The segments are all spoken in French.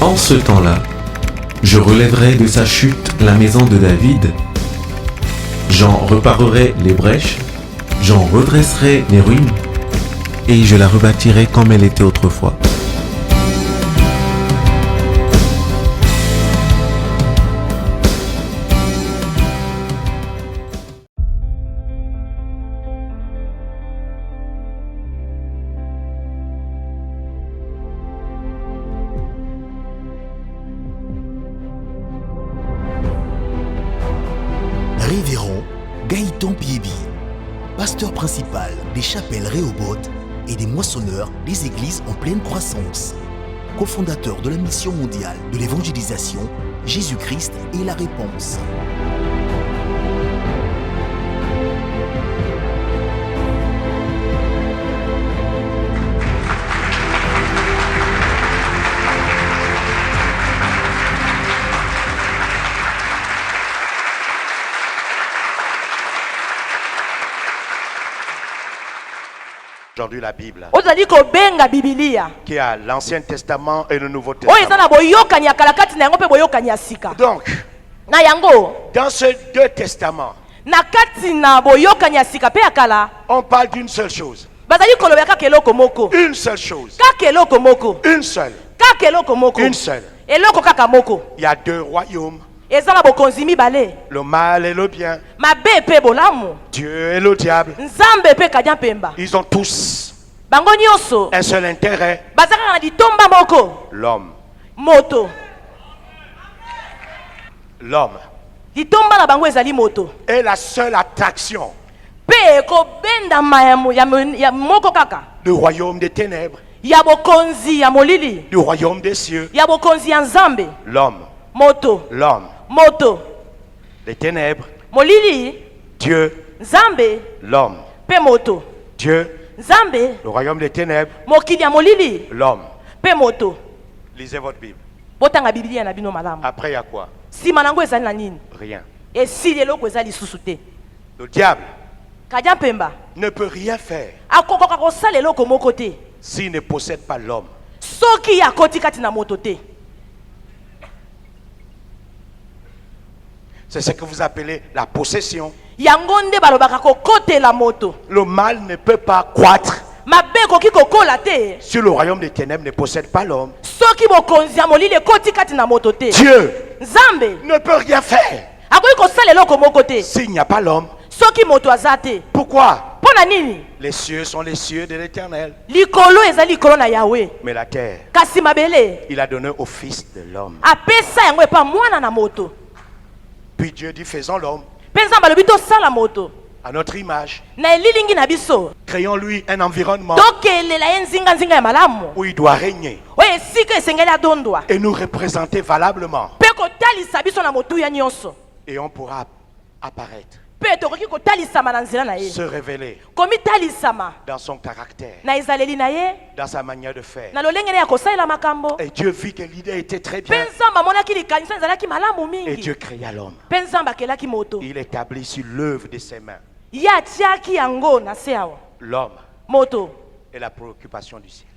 En ce temps-là, je relèverai de sa chute la maison de David. J'en reparerai les brèches, j'en redresserai les ruines, et je la rebâtirai comme elle était autrefois. Révérend Gaëtan Piebi, pasteur principal des chapelles Rehoboth et des moissonneurs des églises en pleine croissance, cofondateur de la mission mondiale de l'évangélisation, Jésus-Christ est la réponse. Aujourd'hui la Bible qui a l'Ancien Testament et le Nouveau Testament. Donc, dans ces deux testaments, on parle d'une seule chose. Une seule chose. Une seule. Une seule. Il y a deux royaumes. Le mal et le bien. Dieu et le diable. Ils ont tous un seul intérêt. L'homme. L'homme est la seule attraction du royaume des ténèbres, du royaume des cieux. L'homme. L'homme. Les ténèbres. Dieu. L'homme. Dieu. Le royaume des ténèbres. L'homme. Lisez votre Bible. Après, il y a quoi? Rien. Le diable ne peut rien faire s'il ne possède pas l'homme. C'est ce que vous appelez la possession. Le mal ne peut pas croître si le royaume des ténèbres ne possède pas l'homme. Dieu ne peut rien faire s'il n'y a pas l'homme. Pourquoi? Les cieux sont les cieux de l'Éternel, mais la terre, il a donné au Fils de l'homme. Puis Dieu dit, faisons l'homme à notre image. Créons-lui un environnement où il doit régner et nous représenter valablement. Et on pourra apparaître, se révéler dans son caractère, dans sa manière de faire. Et Dieu vit que l'idée était très bien. Et Dieu créa l'homme. Il établit sur l'œuvre de ses mains. L'homme est la préoccupation du ciel.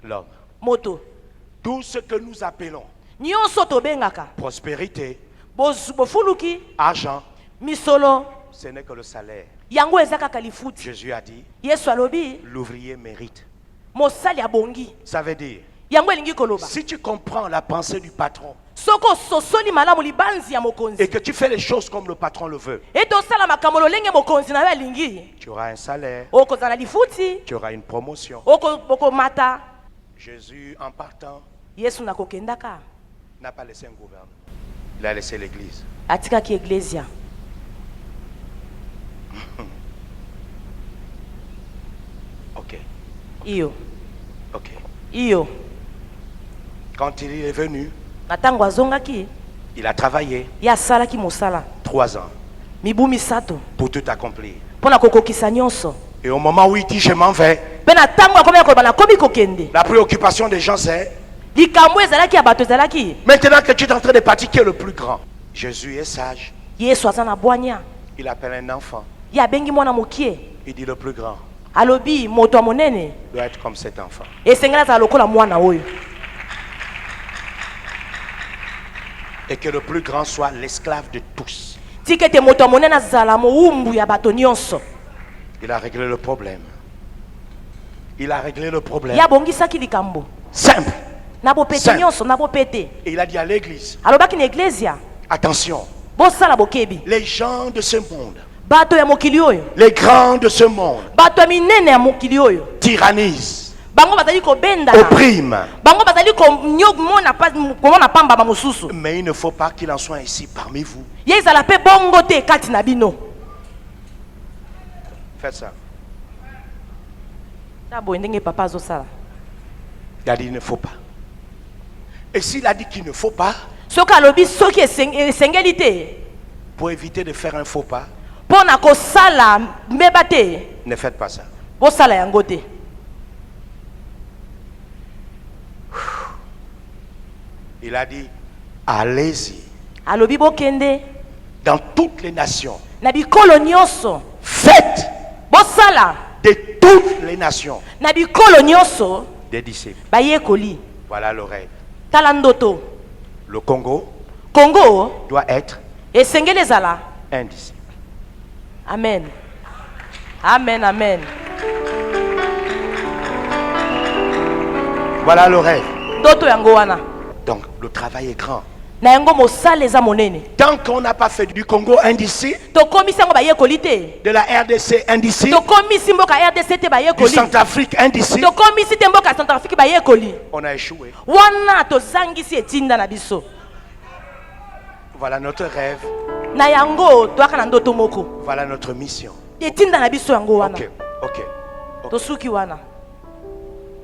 L'homme. Tout ce que nous appelons prospérité, argent, ce n'est que le salaire. Jésus a dit, l'ouvrier mérite. Ça veut dire, si tu comprends la pensée du patron et que tu fais les choses comme le patron le veut, tu auras un salaire, tu auras une promotion. Jésus, en partant, n'a pas laissé un gouvernement. Il a laissé l'église. Ok. Ok. Quand il est venu, il a travaillé 3 ans pour tout accomplir. Et au moment où il dit je m'en vais, la préoccupation des gens c'est, maintenant que tu es en train de partir, qui est le plus grand? Jésus est sage. Il appelle un enfant. Il dit le plus grand. alobi moto ya monene doit être comme cet enfant. esengela za lokola mwana oyo. Et que le plus grand soit l'esclave de tous. Tikete moto ya monene azala moumbu ya bato nyonso. Il a réglé le problème. Il a réglé le problème. Ya bongisaki likambo. Simple. Nabo pete nyonso, nabo pete. Et il a dit à l'église, alobaki na iglesia, attention, bosala bokebi. les gens de ce monde, bato ya mokili oyo, les grands de ce monde, bato ya minene ya mokili oyo, tyrannisent, bango bazali ko benda, oppriment, bango bazali ko nyogmona pas komona pamba ba mosusu. mais il ne faut pas qu'il en soit ainsi parmi vous. Ye ezala pe bongo te kati na bino. Faites ça. Tabo ndenge papa azosala. Il a dit il ne faut pas. Et s'il a dit qu'il ne faut pas, soka lobi soki esengeli te, pour éviter de faire un faux pas, pona ko sala mbeba te, ne faites pas ça. bosala yango te. Il a dit allez-y Alobi bokende dans toutes les nations. na bikolo nyonso, Faites bosala de toutes les nations na bikolo nyonso des disciples. bayekoli. Voilà le rêve. Tala ndoto. Le Congo Congo doit être esengeli ezala. un disciple. Amen. Amen, amen. Voilà le rêve. Ndoto yango wana. Donc le travail est grand. Na yango mosala eza monene. Tant qu'on n'a pas fait du Congo un disciple, Tokomisi yango bayekoli te. de la RDC un disciple, Tokomisi mboka RDC te du bayekoli. Centrafrique un disciple, Tokomisi te mboka Centrafrique bayekoli. on a échoué. Wana tozangisi etinda na biso. Voilà notre rêve. Na yango toaka na ndoto moko. Voilà notre mission. Etinda na biso yango wana. Ok. Tosuki wana.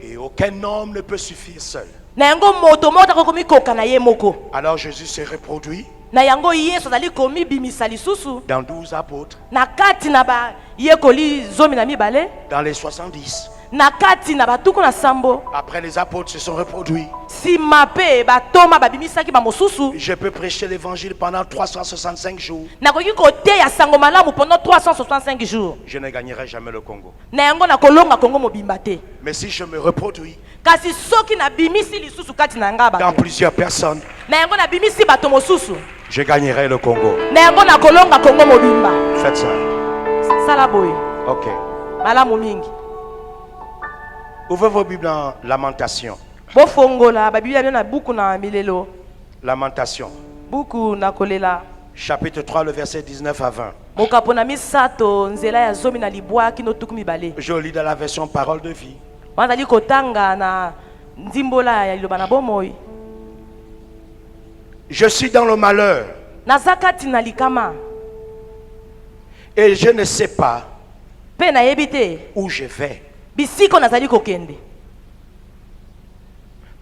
Et aucun homme ne peut suffire seul. Na yango moto mota kokomi koka na ye moko. Alors Jésus s'est reproduit Na yango Yesu azali komi bimisa lisusu. dans 12 apôtres, Na kati na ba yekoli zomi na mibale. dans les 70. Na kati na batuko na sambo. Après les apôtres se sont reproduits. Si mape batoma babimisaki ba mosusu. Je peux prêcher l'évangile pendant 365 jours. Na koki kote ya sango malamu pendant 365 jours. Je ne gagnerai jamais le Congo. Na yango na kolonga Kongo mobimba te. Mais si je me reproduis Kasi soki na bimisi lisusu kati na ngaba. dans plusieurs personnes, Na yango na bimisi bato mosusu. je gagnerai le Congo. Na yango na kolonga Kongo mobimba. Faites ça. Sala boy. Ok. Malamu mingi. Ouvrez vos Bibles en Lamentation. Bofongola ba Biblia na buku na milelo. Lamentation. Buku na kolela. Chapitre 3, le verset 19 à 20. Mokapo na misato nzela ya zomi na libwa kino tuku mibale. Je lis dans la version Parole de vie. Wanzali kotanga na ndimbola ya liloba na bomoi. Je suis dans le malheur Nazakati na likama. et je ne sais pas Pe na yebite. où je vais. Bisiko nazali kokende.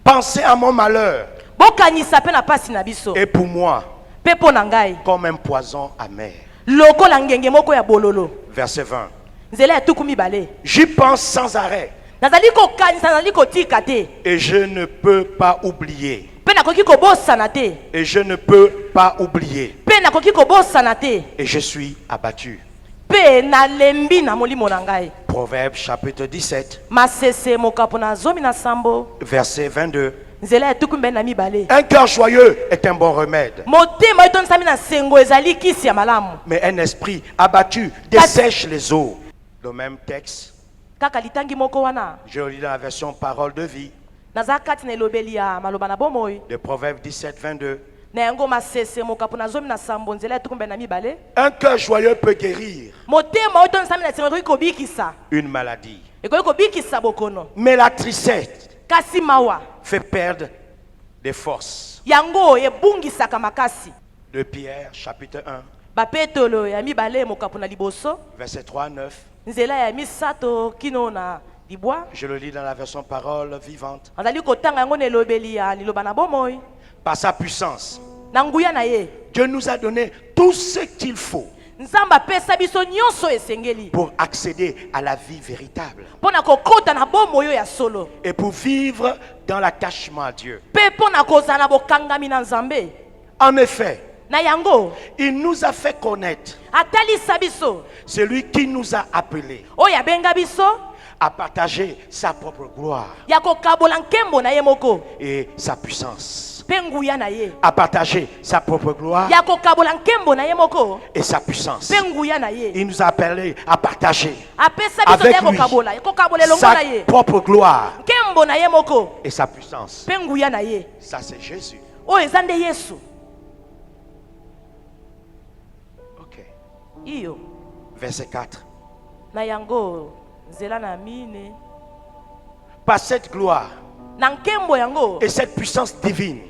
Pensez à mon malheur Bokanisa pe na pasi na biso. et pour moi Pe po na ngai. comme un poison amer. Lokola ngenge moko ya bololo. Verset 20. Nzela ya tuku mibale. J'y pense sans arrêt Nazali kokanisa nazali kotika te. et je ne peux pas oublier. Pe na koki kobosana te. Et je ne peux pas oublier. Pe na koki kobosana te. Et je suis abattu. Pe na lembi na molimo na ngai. Proverbe chapitre 17, Masese mokapo na zomi na sambo. verset 22. Nzela ya tuku mbe na mibale. Un cœur joyeux est un bon remède, Motema etonisami na sengo ezali kisi ya malamu. mais un esprit abattu dessèche les eaux. Le même texte, Kaka litangi moko wana. je lis dans la version Parole de vie, Naza kati na elobeli ya maloba na bomoi. de Proverbe 17, 22. Na yango masese mokapo na zomi na sambo nzela ya tuku mbe na mibale. Un cœur joyeux peut guérir Motema etonisami na sengo ekoki kobikisa. une maladie, Ekoki kobikisa bokono. mais la tristesse Kasi mawa. fait perdre des forces. Yango ebungisaka makasi. De Pierre chapitre 1, Bapetolo ya mibale mokapo na liboso. verset 3 à 9. Nzela ya misato kino na libwa. Je le lis dans la version Parole vivante. Azali kotanga yango na elobeli ya liloba na bomoi. Par sa puissance, Na nguya na ye. Dieu nous a donné tout ce qu'il faut Nzamba pesa biso nyonso esengeli. pour accéder à la vie véritable Pona kokota na bomoi ya solo. et pour vivre dans l'attachement à Dieu. Pe pona kozala bokangami na Nzambe. En effet, Na yango. Il nous a fait connaître. Atalisa biso. Celui qui nous a appelés. Oya benga biso. À partager sa propre gloire. Yako kabola nkembo na ye moko. Et sa puissance. Penguya na ye. À partager sa propre gloire. Yako kabola nkembo na ye moko. Et sa puissance. Penguya na ye. Il nous a appelés à partager avec lui sa propre gloire et sa puissance. Ça c'est Jésus. Ok. Verset 4. Par cette gloire et cette puissance divine,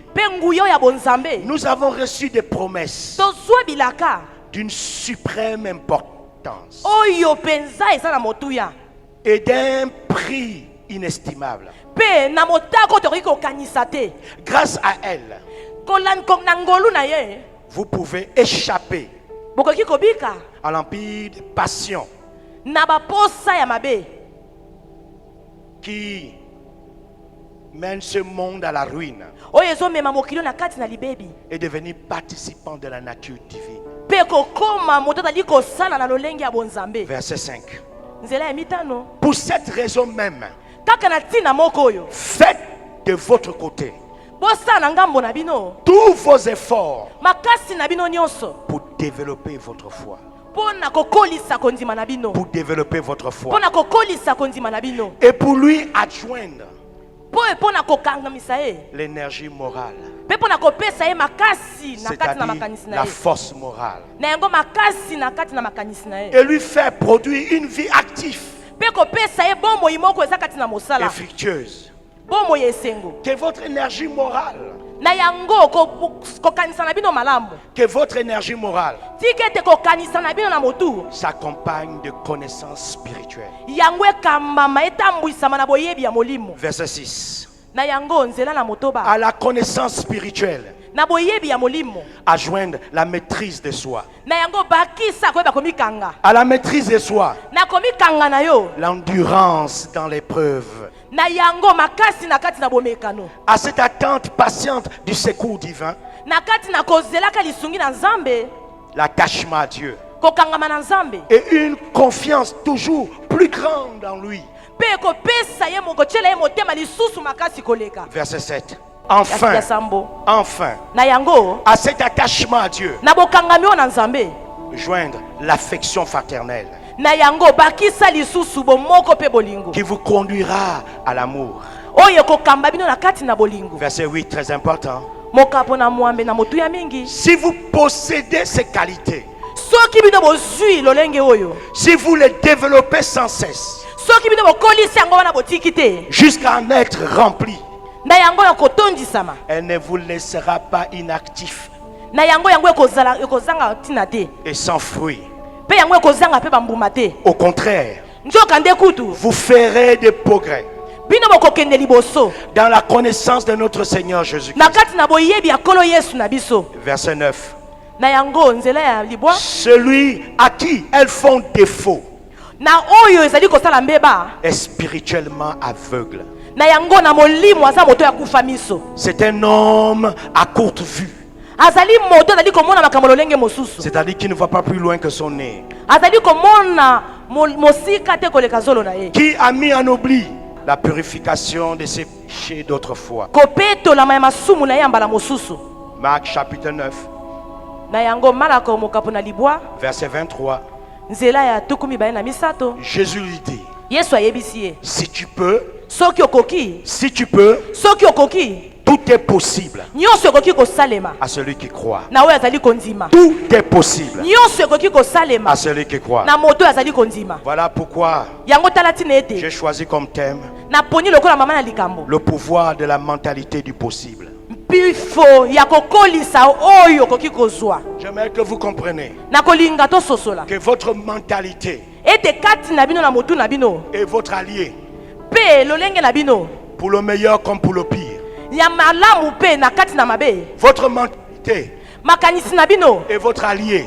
nous avons reçu des promesses d'une suprême importance et d'un prix inestimable. Grâce à elle, vous pouvez échapper à l'empire des passions qui mène ce monde à la ruine et devenir participant de la nature divine. Verset 5. Pour cette raison même, faites de votre côté tous vos efforts pour développer votre foi. Pour développer votre foi. Et pour lui adjoindre l'énergie morale, c'est-à-dire la force morale, et lui faire produire une vie active et fructueuse. Que votre énergie morale, s'accompagne de connaissances spirituelles. Verset 6. À la connaissance spirituelle, à joindre la maîtrise de soi. À la maîtrise de soi, l'endurance dans l'épreuve. À cette attente patiente du secours divin, l'attachement à Dieu et une confiance toujours plus grande en lui. Verset 7. Enfin, à cet attachement à Dieu, joindre l'affection fraternelle qui vous conduira à l'amour. Verset 8, très important. Si vous possédez ces qualités, si vous les développez sans cesse, jusqu'à en être rempli, elle ne vous laissera pas inactif et sans fruit. Au contraire, vous ferez des progrès dans la connaissance de notre Seigneur Jésus-Christ. Verset 9. Celui à qui elles font défaut est spirituellement aveugle. C'est un homme à courte vue. C'est-à-dire qu'il ne voit pas plus loin que son nez. Qui a mis en oubli la purification de ses péchés d'autrefois. Marc chapitre 9 verset 23. Jésus lui dit, si tu peux, tout est possible à celui qui croit. Tout est possible à celui qui croit. Voilà pourquoi j'ai choisi comme thème le pouvoir de la mentalité du possible. J'aimerais que vous compreniez que votre mentalité est votre allié pour le meilleur comme pour le pire. Votre mentalité est votre allié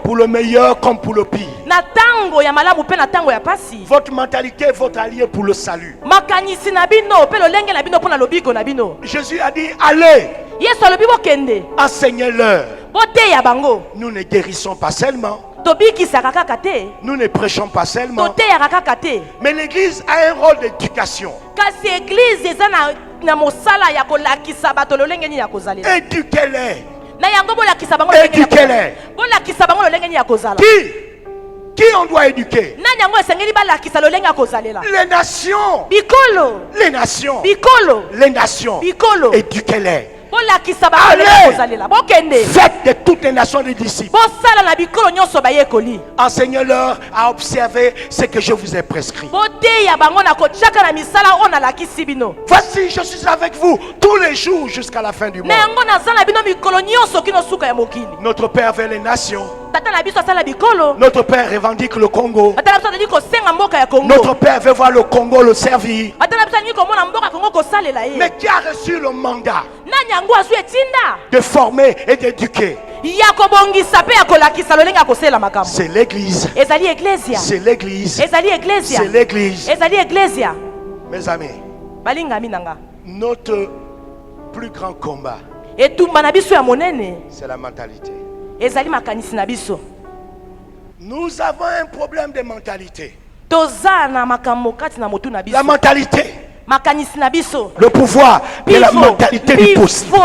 pour le meilleur comme pour le pire. Votre mentalité est votre allié pour le salut. Jésus a dit allez Enseignez-leur. Nous ne guérissons pas seulement. Nous ne prêchons pas seulement. Mais l'église a un rôle d'éducation. Éduquez-les. Éduquez-les. Qui on doit éduquer? Les nations. Les nations. Les nations. Éduquez-les. Allez, faites de toutes les nations des disciples. Enseignez-leur à observer ce que je vous ai prescrit. Voici, je suis avec vous tous les jours jusqu'à la fin du monde. Notre Père veut les nations. Notre Père revendique le Congo. Notre Père veut voir le Congo le servir. Mais qui a reçu le mandat de former et d'éduquer? C'est l'église. C'est l'église. C'est l'église. Mes amis, notre plus grand combat, c'est la mentalité. Nous avons un problème de mentalité. La mentalité. Le pouvoir de la mentalité du possible.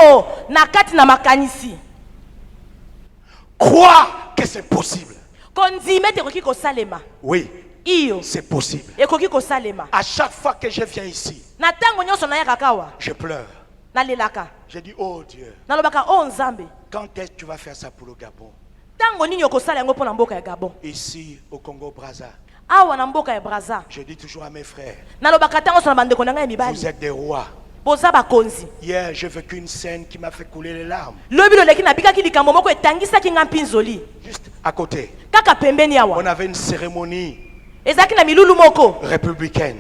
Crois que c'est possible. Oui, c'est possible. À chaque fois que je viens ici, je pleure. Je dis, oh Dieu, quand est-ce que tu vas faire ça pour le Gabon? Ici au Congo Brazza, je dis toujours à mes frères, vous êtes des rois. Hier, j'ai vécu une scène qui m'a fait couler les larmes. Juste à côté, on avait une cérémonie républicaine.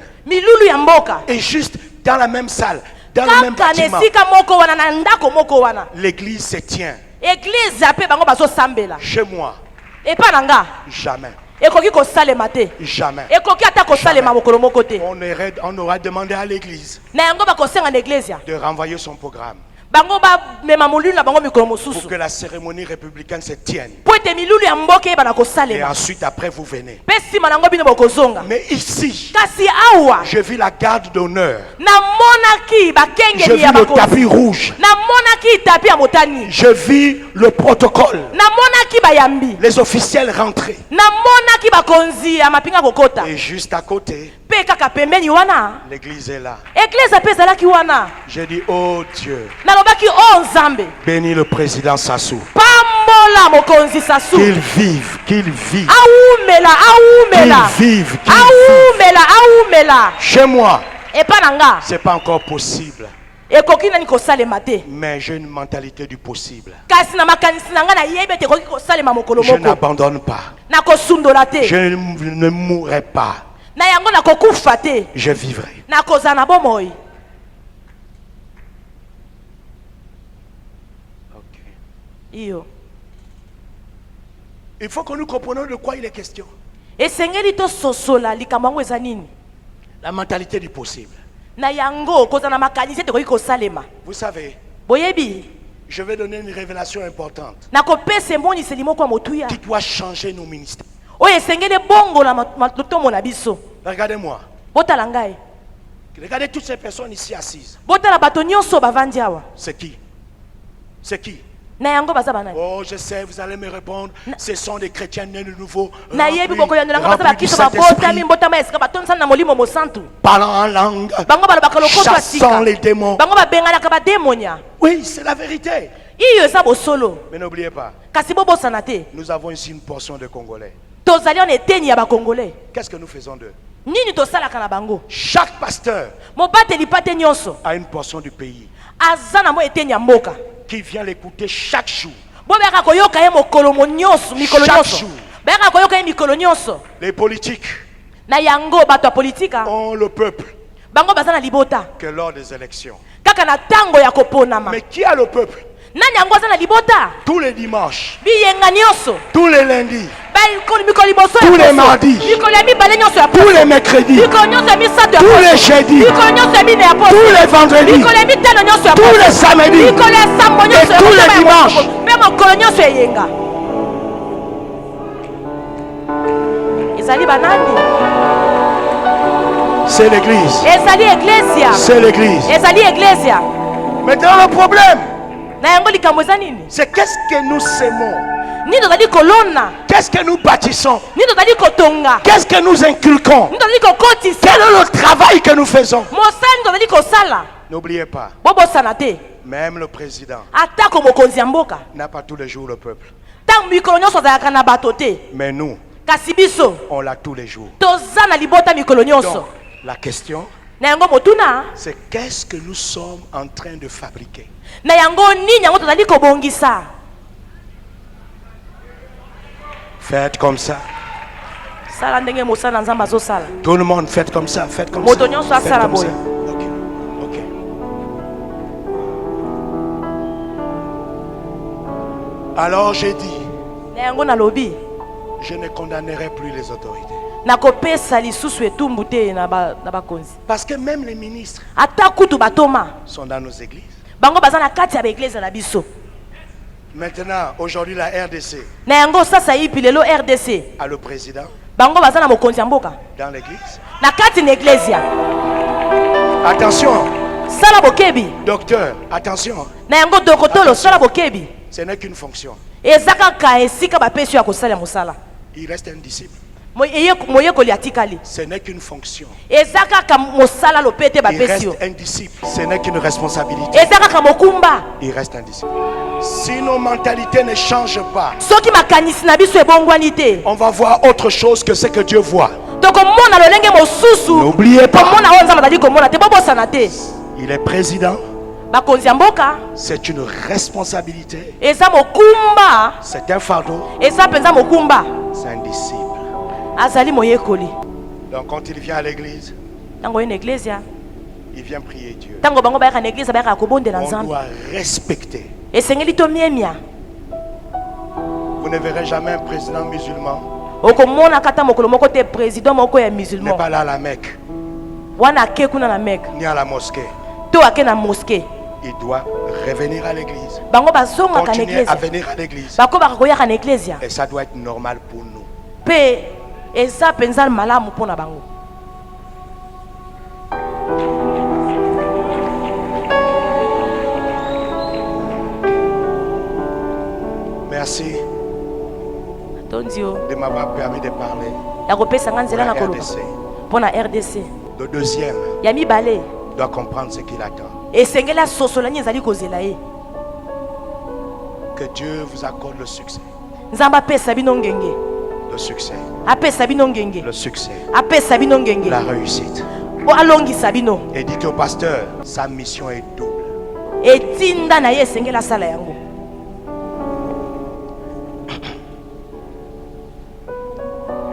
Et juste dans la même salle, dans le même bâtiment, l'église se tient. Chez moi, jamais. Jamais. On aura demandé à l'église de renvoyer son programme pour que la cérémonie républicaine se tienne. Et ensuite, après, vous venez. Mais ici, je vis la garde d'honneur. Je vis le tapis rouge. Je vis le protocole. Les officiels rentrés. Et juste à côté, l'église est là. J'ai dit, oh Dieu, bénis le président Sassou. Qu'il vive, qu'il vive. Qu'il vive, qu'il vive. Chez moi, c'est pas encore possible. Mais j'ai une mentalité du possible. Je n'abandonne pas. Je ne mourrai pas. Je vivrai. Okay. Il faut que nous comprenions de quoi il est question. La mentalité du possible. Vous savez, je vais donner une révélation importante qui doit changer nos ministères. Regardez-moi. Regardez toutes ces personnes ici assises. C'est qui? C'est qui? Oh, je sais, vous allez me répondre. Ce sont des chrétiens nés de nouveau, remplis du Saint-Esprit, parlant en langue, chassant les démons. Oui, c'est la vérité. Mais n'oubliez pas, nous avons ici une portion de Congolais. Qu'est-ce que nous faisons d'eux? Chaque pasteur a une portion du pays qui vient l'écouter chaque jour. Chaque jour. Les politiques ont le peuple que lors des élections. Mais qui a le peuple? tous les dimanches, tous les lundis, tous les mardis, tous les mercredis, tous les jeudis, tous les vendredis, tous les samedis et tous les dimanches. C'est l'église. C'est l'église. Maintenant le problème, c'est qu'est-ce que nous sémons, qu'est-ce que nous bâtissons, qu'est-ce que nous inculquons, quel est le travail que nous faisons. N'oubliez pas, même le président n'a pas tous les jours le peuple, mais nous, on l'a tous les jours. Donc, la question, c'est qu'est-ce que nous sommes en train de fabriquer. Faites comme ça. Tout le monde faites comme ça. Faites comme ça. Faites comme ça. Ok. Alors j'ai dit, je ne condamnerai plus les autorités. Parce que même les ministres sont dans nos églises. Maintenant, aujourd'hui, la RDC a le président dans l'église. Attention. Docteur, attention. Ce n'est qu'une fonction. Il reste un disciple. Ce n'est qu'une fonction. Il reste un disciple. Ce n'est qu'une responsabilité. Il reste un disciple. Si nos mentalités ne changent pas, on va voir autre chose que ce que Dieu voit. N'oubliez pas, il est président. C'est une responsabilité. C'est un fardeau. C'est un disciple. Donc quand il vient à l'église, il vient prier Dieu. On doit respecter. Vous ne verrez jamais un président musulman n'est pas là à la Mecque ni à la mosquée. Il doit revenir à l'église, continuer à venir à l'église, et ça doit être normal pour nous. Merci de m'avoir permis de parler pour la RDC. Le deuxième doit comprendre ce qu'il attend. Que Dieu vous accorde le succès. Le succès. Le succès. La réussite. Et dites au pasteur, sa mission est double.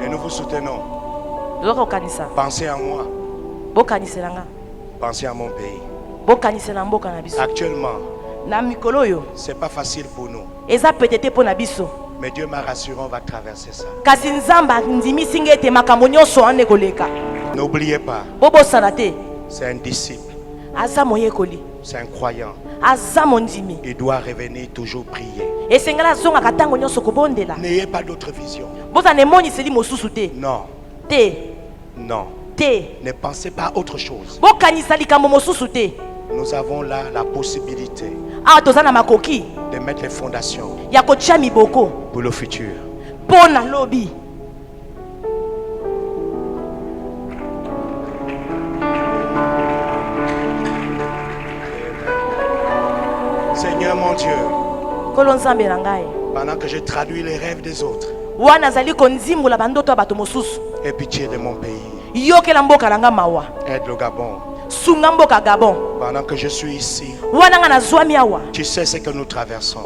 Et nous vous soutenons. Pensez à moi. Pensez à mon pays. Actuellement, c'est pas facile pour nous. Mais Dieu m'a rassuré, on va traverser ça. N'oubliez pas, c'est un disciple. C'est un croyant. Il doit revenir toujours prier. N'ayez pas d'autre vision. Non. Non. Ne pensez pas à autre chose. Nous avons là la possibilité de mettre les fondations pour le futur. Seigneur mon Dieu, pendant que je traduis les rêves des autres, aie pitié de mon pays. Aide le Gabon. Pendant que je suis ici, tu sais ce que nous traversons.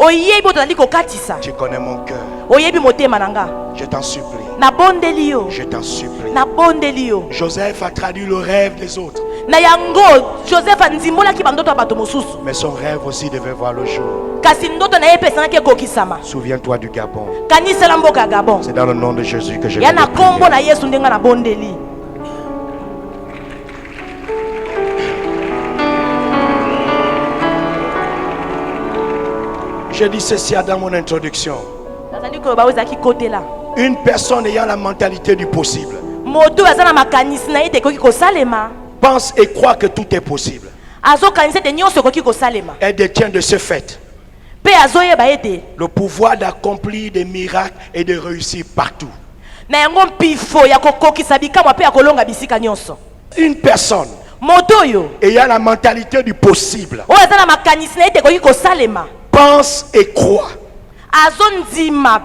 Tu connais mon cœur. Je t'en supplie. Je t'en supplie. Joseph a traduit le rêve des autres. Mais son rêve aussi devait voir le jour. Souviens-toi du Gabon. Kanisela mboka Gabon. C'est dans le nom de Jésus que je Ya viens na de kombo prier. na Yesu ndenga na bondeli. J'ai dit ceci dans mon introduction. Nazali ko ba wezaki côté là. Une personne ayant la mentalité du possible Moto azana makanisi na yete koki ko salema. pense et croit que tout est possible. Azo kanisa te nyonso koki ko salema. Elle détient de ce fait Pe azo ye ba yete. le pouvoir d'accomplir des miracles et de réussir partout. Na yango mpifo ya kokokisa bikamwa pe ya kolonga bisika nyonso. Une personne Moto yo ayant la mentalité du possible o azana makanisi na yete koki ko salema. pense et croit Azo ndima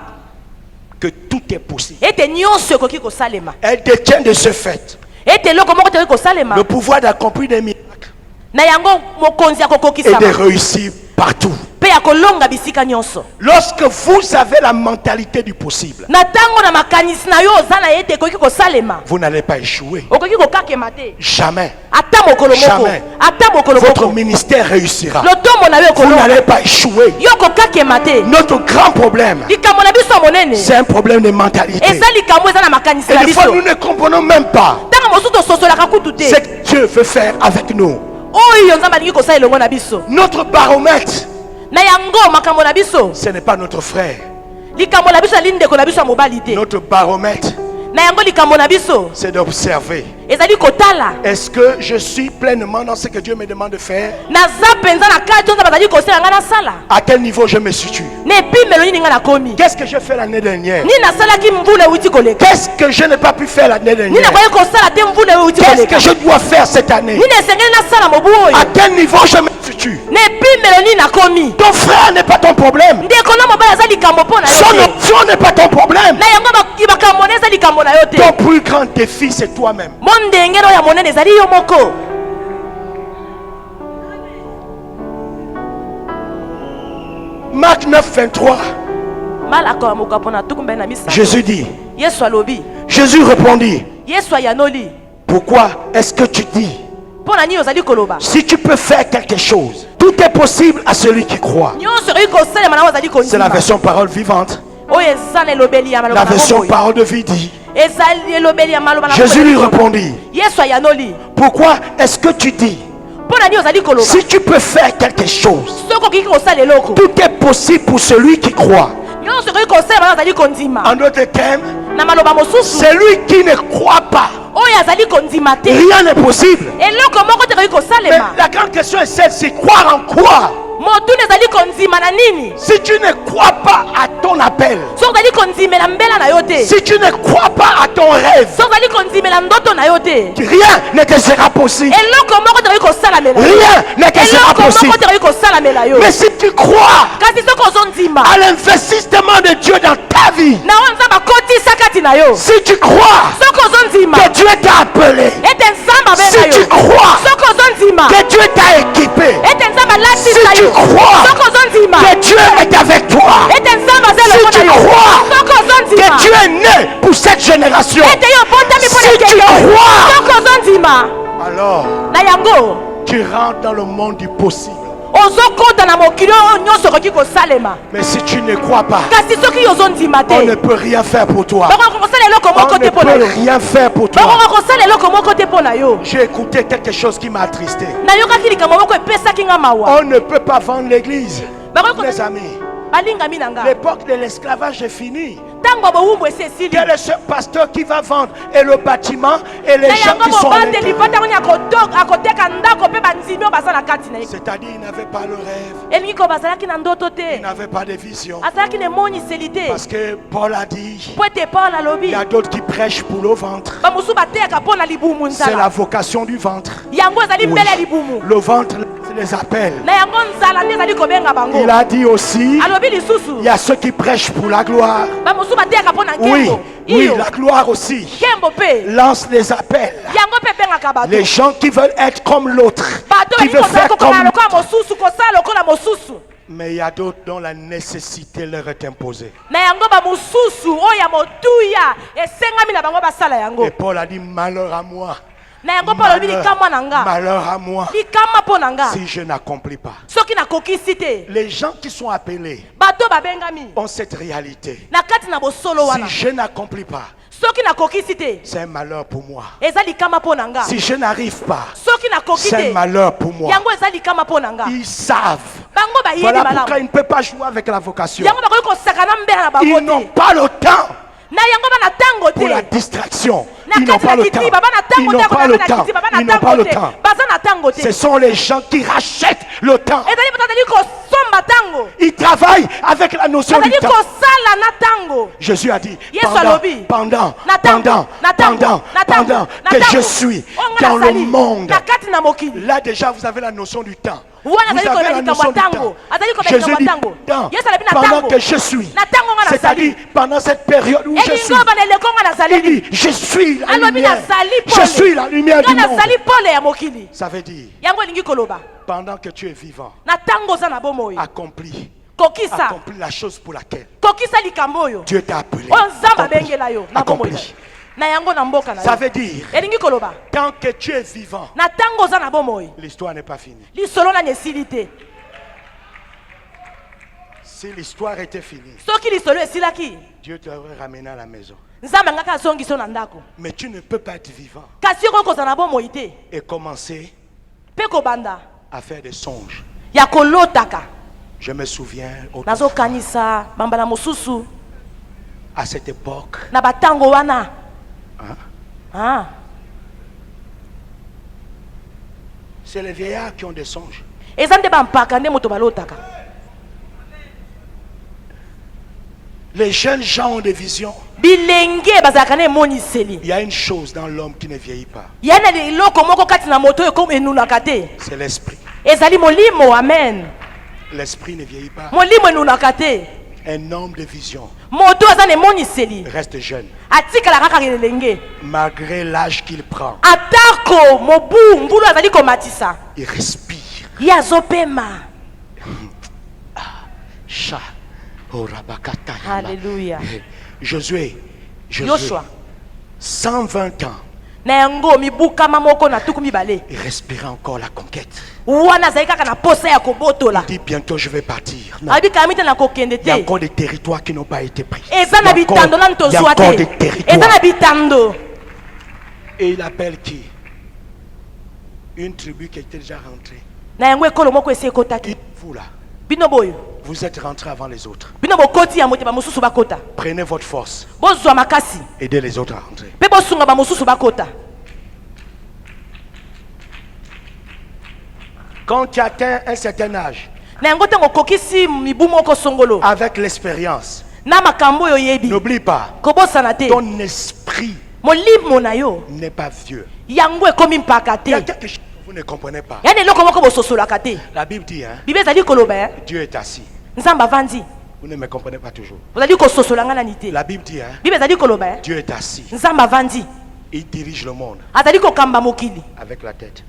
que tout est possible. ete nyonso koki ko salema. Elle détient de ce fait Ete loko moko te ko salema. le pouvoir d'accomplir des miracles Na yango mokonzi ya et de kokokisa. réussir partout. Pe ya kolonga bisika nyonso. Lorsque vous avez la mentalité du possible, Na tango na makanisi na yo ozana yete koki ko salema. vous n'allez pas échouer. Okoki ko kakema te. Jamais. Ata mokolo moko. Jamais. Ata mokolo Votre moko. ministère réussira. Lotombo na yo Vous kolonga. n'allez pas échouer. Yo ko kakema te. Notre grand problème, Likambo na biso monene. c'est un problème de mentalité. Eza likambo eza na makanisi Et na des fois, biso. nous ne comprenons même pas Tango mosusu tososolaka kutu te. ce que Dieu veut faire avec nous. Oyo nzambe alingi kosala elongo na biso. Notre baromètre, Na yango makambo na biso. ce n'est pas notre frère. Likambo na biso alinde ko na biso ya mobali te. Notre baromètre, Na yango likambo na biso. c'est d'observer. Ezali kotala. Est-ce que je suis pleinement dans ce que Dieu me demande de faire? Naza penza na kati nzambe azali kosala nga na sala. À quel niveau je me situe? Ne epimelo nini nga nakomi. Qu'est-ce que j'ai fait l'année dernière? Nini nasalaki mvula euti koleka. Qu'est-ce que je n'ai pas pu faire l'année Nini dernière? nakoki kosala te mvula euti Qu'est-ce koleka. que je dois faire cette année? Nini esengeli nasala mobu oyo. À quel niveau je me situe? Ne epimelo nini nakomi. Ton frère n'est pas ton problème. Ndeko na mobali aza likambo mpo na Son yo te. option n'est pas ton problème. Na yango makambo na eza likambo na yo te. Ton plus grand défi, c'est toi-même. Mo ndengelo ya monene ezali yo moko. Marc 9, 23. Malako ya mokapo na tuku mbele na misa. Jésus dit, Yesu alobi. Jésus répondit, Yesu ayanoli. pourquoi est-ce que tu dis, Mpo na nini ozali koloba. si tu peux faire quelque chose, tout est possible à celui qui croit. Nyonso okoki kosalema na ozali C'est la kondima. version parole vivante. Oyo eza na elobeli ya maloba La na version Kongo. parole de vie dit, Ezali elobeli ya maloba na Jésus Kongo. lui répondit, Yesu ayanoli. pourquoi est-ce que tu dis, Mpo na nini ozali koloba. si tu peux faire quelque chose, Soki okoki kosala eloko. tout est possible pour celui qui croit. Nyonso okoki kosalema na ozali kondima. En d'autres termes, Na maloba mosusu. celui qui ne croit pas, Oyo azali kondima te. rien n'est possible. Eloko moko te okoki Mais kosalema. la grande question est celle-ci, croire en quoi? Motuni ezali kondima na nini. Si tu ne crois pas à ton appel, Soki ozali kondimela mbela na yo te. si tu ne crois pas à ton rêve, Soki ozali kondimela ndoto na yo te. rien ne te sera possible. Eloko moko te okoki kosalamela yo. Rien ne te sera Eloko moko possible. te okoki kosalamela yo. Mais si tu crois Kasi soki ozondima. à l'investissement de Dieu dans ta vie, Na oyo nzambe akotisa kati na yo. si tu crois Soki ozondima. que Dieu t'a appelé, Ete nzambe si abenga tu yo. crois Soki ozondima. que Dieu t'a équipé, Ete nzambe si alatisa tu yo. crois Soki ozondima. que Dieu est avec toi, Ete nzambe aza si elongo tu na yo. crois Soki ozondima. que Dieu est né pour cette génération, Ete yo botami mpo na si tu ekeke. crois, Soki ozondima. alors Na yango. tu rentres dans le monde du possible. Ozokota na mokili oyo nyonso okoki kosalema. Mais si tu ne crois pas, Kasi soki ozondima te. on ne peut rien faire pour toi. Bakoki kosala eloko moko On te ne mpo na peut yo. rien faire pour toi. Bakoki kosala eloko moko te mpo na yo. J'ai écouté quelque chose qui m'a attristé. Nayokaki likambo moko epesaki nga mawa. On ne peut pas vendre l'église. Bakoki Mes kosala amis, balingami na nga. l'époque de l'esclavage est finie. Ntango bowumbu esi esili. Quel est ce pasteur qui va vendre et le bâtiment et les Na gens yango qui sont à mobandeli l'intérieur? mpo ntango nini akoteka ndako mpe banzimi oyo baza na kati na ye. C'est-à-dire, il n'avait pas le rêve, Elingi ko bazalaki na ndoto il te. n'avait pas de vision. Azalaki na emoniseli te. Parce que Paul a dit, Po ete Paul il alobi. y a d'autres qui prêchent pour le ventre. Bamosusu bateyaka mpo na libumu C'est la nzala. vocation du ventre. Yango ezali Oui. mbele ya libumu. Le ventre les appelle. Na yango nzala nde ezali kobenga bango. Il a dit aussi, Alobi lisusu. il y a ceux qui prêchent pour la gloire. Bamosusu bateyaka mpo na Oui, nkembo. oui, Iyo. la gloire aussi. Nkembo mpe. Lance les appels. Yango mpe ebengaka bato. Les gens qui veulent être comme l'autre, Bato qui balingi veulent kozala faire kokola comme lokola l'autre. mosusu kosala lokola mosusu. Mais il y a d'autres dont la nécessité leur est imposée. Na yango bamosusu oyo ya motuya esengami na bango basala yango. Et Paul a dit, malheur à moi. Malheur à moi si je n'accomplis pas. Les gens qui sont appelés ont cette réalité. Si je n'accomplis pas, c'est un malheur pour moi. Si je n'arrive pas, c'est un malheur pour moi. Ils savent. Voilà pourquoi ils ne peuvent pas jouer avec la vocation. Ils n'ont pas le temps pour la distraction. Ils n'ont pas le temps. Ils n'ont pas le temps. Ils n'ont pas le temps. Ce sont les gens qui rachètent le temps. Ils travaillent avec la notion du temps. Jésus a dit, pendant que je suis dans le monde. Là déjà vous avez la notion du temps. Vous avez la notion du temps. Jésus dit, pendant que je suis, c'est-à-dire pendant cette période où je suis, il dit, je suis la lumière. Je suis la lumière du monde. Ça veut dire, pendant que tu es vivant, accomplis la chose pour laquelle Dieu t'a appelé. Accomplis. Ça veut dire, tant que tu es vivant, l'histoire n'est pas finie. Si l'histoire était finie, Dieu t'aurait ramené à la maison. Mais tu ne peux pas être vivant et commencer à faire des songes. Je me souviens à cette époque, c'est les vieillards qui ont des songes. Les jeunes gens ont des visions. Il y a une chose dans l'homme qui ne vieillit pas. C'est l'esprit. L'esprit ne vieillit pas. Un homme de vision reste jeune malgré l'âge qu'il prend. Il respire. Alléluia. Josué, 120 ans. Il respirait encore la conquête. Il dit bientôt je vais partir. Non. Il y a encore des territoires qui n'ont pas été pris. Il y a encore des territoires. Et il appelle qui? Une tribu qui était déjà rentrée. Vous là, vous êtes rentrés avant les autres. Prenez votre force. Aidez les autres à rentrer. Quand tu atteins un certain âge, avec l'expérience, n'oublie pas, ton esprit n'est pas vieux. Il y a quelque chose que vous ne comprenez pas. La Bible dit, Dieu est assis. Vous ne me comprenez pas toujours. La Bible dit, Dieu est assis. Il dirige le monde avec la tête.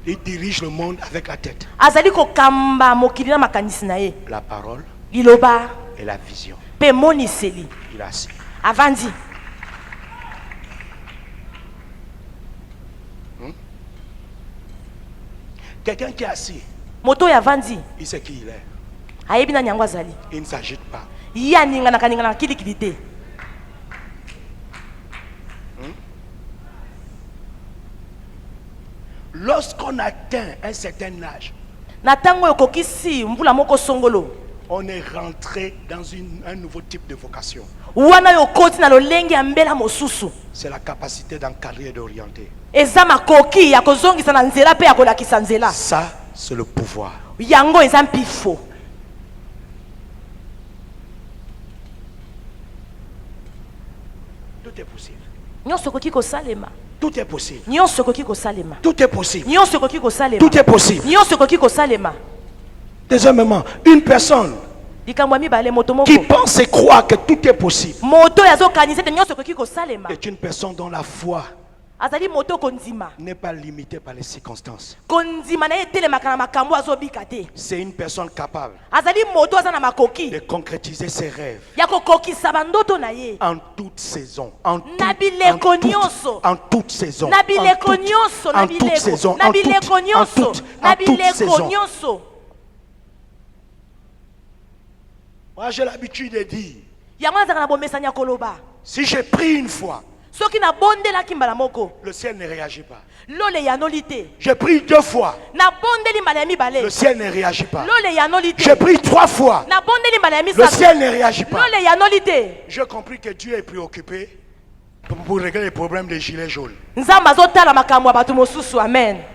Il dirige le monde avec la tête. La parole et la vision. Il est assis. Quelqu'un qui est assis, il sait qui il est. Il ne s'agite pas. Lorsqu'on atteint un certain âge, on est rentré dans un nouveau type de vocation. C'est la capacité d'encadrer et d'orienter. Ça, c'est le pouvoir. Tout est possible. Tout est possible. Tout est possible. Tout est possible. Deuxièmement, une personne qui pense et croit que tout est possible est une personne dont la foi n'est pas limité par les circonstances. C'est une personne capable De concrétiser ses rêves en toute saison, en toute saison, Moi j'ai l'habitude de dire, si j'ai pris une fois, le ciel ne réagit pas. J'ai pris 2 fois, le ciel ne réagit pas. J'ai pris 3 fois, le ciel ne réagit pas. J'ai compris que Dieu est préoccupé pour régler les problèmes des gilets jaunes.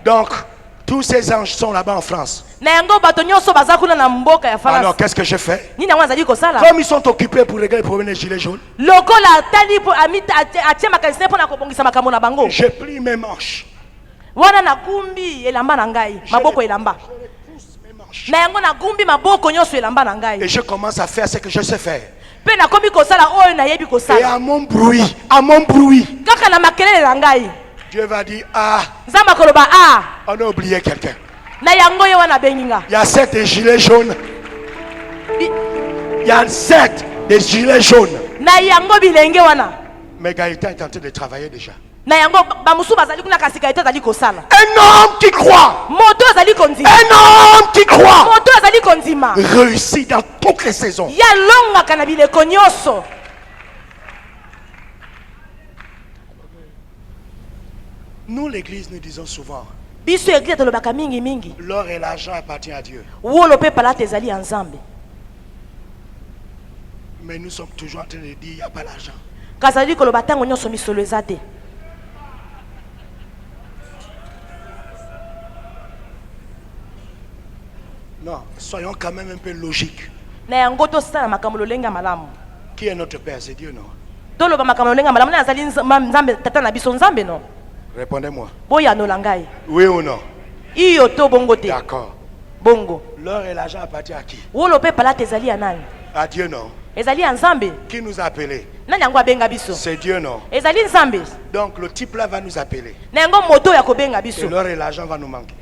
Donc, tous ces anges sont là-bas en France. Alors qu'est-ce que je fais? Comme ils sont occupés pour régler les problèmes des gilets jaunes, j'ai pris mes manches. Et je commence à faire ce que je sais faire. Et à mon bruit, Dieu va dire, on a oublié quelqu'un. Il y a 7 des gilets jaunes. Il y a 7 des gilets jaunes. Mais Gaëtan est en train de travailler déjà. Un homme qui croit, réussit dans toutes les saisons. Nous l'église nous disons souvent, l'or et l'argent appartiennent à Dieu. Mais nous sommes toujours en train de dire il n'y a pas l'argent. Non, soyons quand même un peu logiques. Qui est notre Père? C'est Dieu, non? Répondez-moi. Oui ou non? D'accord. L'or et l'argent appartiennent à qui? À Dieu, non? Qui nous a appelés? C'est Dieu, non? Donc le type là va nous appeler. Et l'or et l'argent va nous manquer.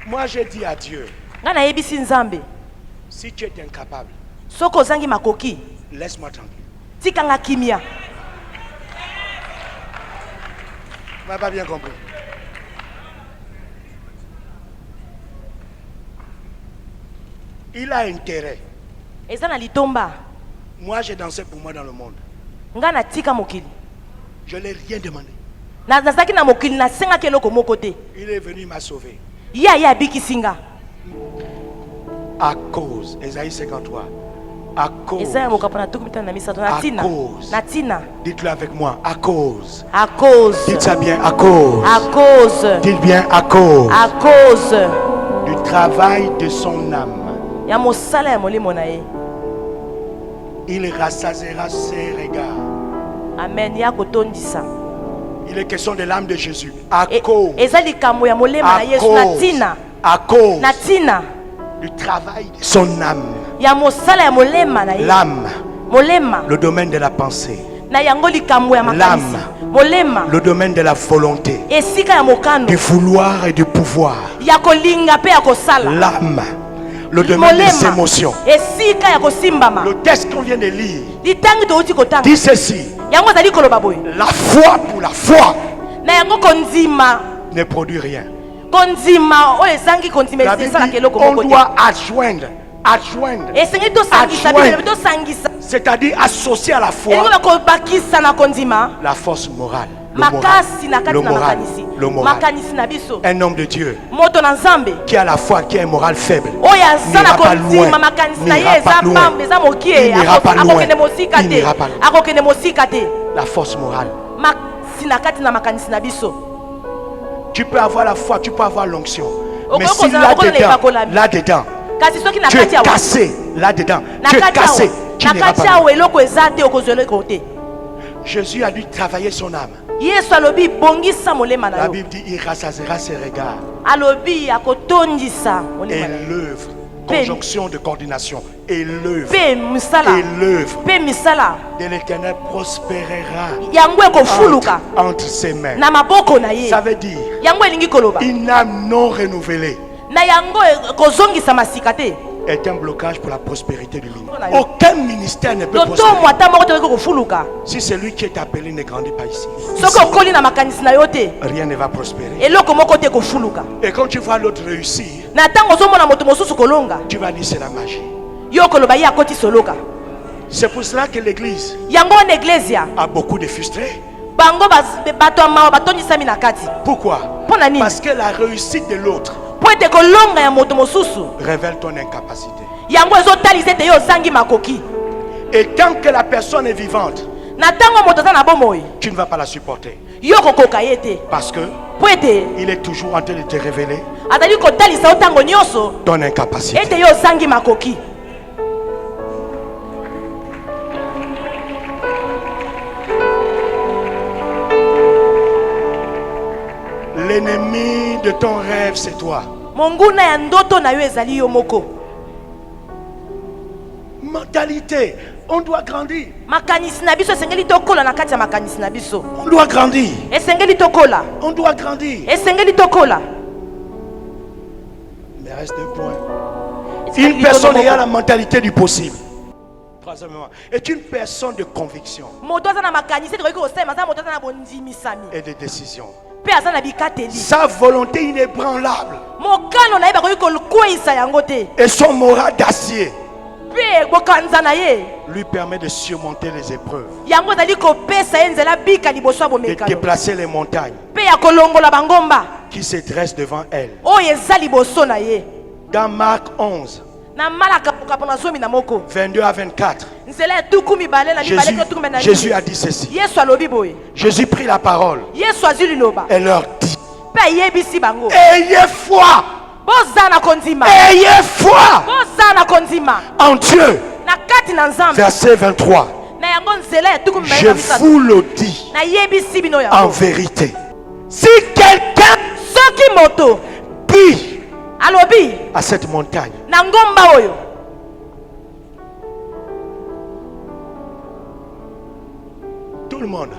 Moi j'ai dit à Dieu, si tu es incapable, laisse-moi tranquille. Tu n'as pas bien compris. Il a intérêt. Moi j'ai dansé pour moi dans le monde. Je ne l'ai rien demandé. Il est venu m'a sauvé. À cause, Ésaïe 53. À cause. Dites-le avec moi. À cause. Dites ça bien. À cause. Dites bien à cause. Du travail de son âme. Il rassasiera ses regards. Amen. Il est question de l'âme de Jésus. À cause du travail de son âme. L'âme, le domaine de la pensée. L'âme, le domaine de la volonté, du vouloir et du pouvoir. L'âme, le domaine des émotions. Le texte qu'on vient de lire dit ceci: la foi pour la foi ne produit rien. La Bible dit, on doit adjoindre, c'est-à-dire associer à la foi la force morale, le moral. Un homme de Dieu qui a la foi, qui a un moral faible, n'ira pas loin. Il n'ira pas loin. La force morale. Tu peux avoir la foi, tu peux avoir l'onction, mais si là-dedans, tu es cassé, là-dedans, tu es cassé, tu n'iras pas loin. Jésus a dû travailler son âme. La Bible dit il rassasiera ses regards. Et l'œuvre Conjonction de coordination. Et l'œuvre. Et l'œuvre de l'Éternel prospérera entre ses mains. Ça veut dire une âme non renouvelée est un blocage pour la prospérité du ministère. Aucun ministère ne peut prospérer si celui qui est appelé ne grandit pas ici. Rien ne va prospérer. Et quand tu vois l'autre réussir, tu vas dire c'est la magie. C'est pour cela que l'église a beaucoup de frustrés. Pourquoi? Parce que la réussite de l'autre révèle ton incapacité. Et tant que la personne est vivante, tu ne vas pas la supporter. Parce que il est toujours en train de te révéler ton incapacité. L'ennemi de ton rêve, c'est toi. Mentalité, on doit grandir. On doit grandir. On doit grandir. Mais reste un point. Une personne ayant la mentalité du possible, troisièmement, est une personne de conviction et de décision. Sa volonté inébranlable et son moral d'acier lui permet de surmonter les épreuves, de déplacer les montagnes qui se dressent devant elle. Dans Marc 11, 22 à 24, Jésus a dit ceci. Jésus prit la parole et leur dit: ayez foi. Ayez foi en Dieu. Verset 23. Je vous le dis en vérité. Si quelqu'un dit à cette montagne, tout le monde